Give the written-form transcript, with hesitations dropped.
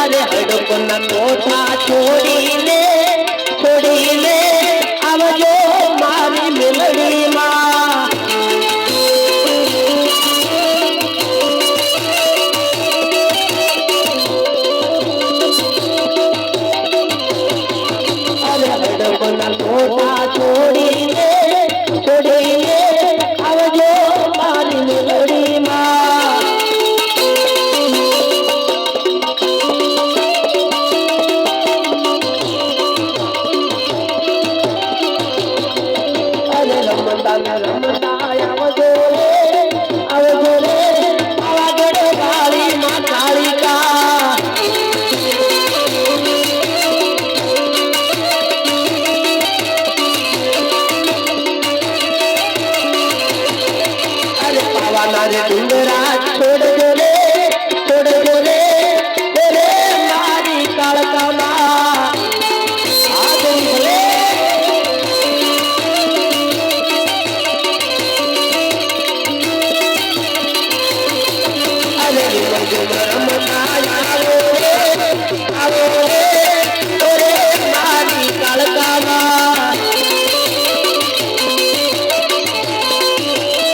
अरे हड़पना कोठा छोड़ीने आवजो मारी मेलडी मां अरे हड़पना कोठा छोड़ीने आवजो मारी मेलडी मां रमता आवजो रे आवागड़े काली मां कालिका अरे पावाना रे डूंगरा छोड़ दो रे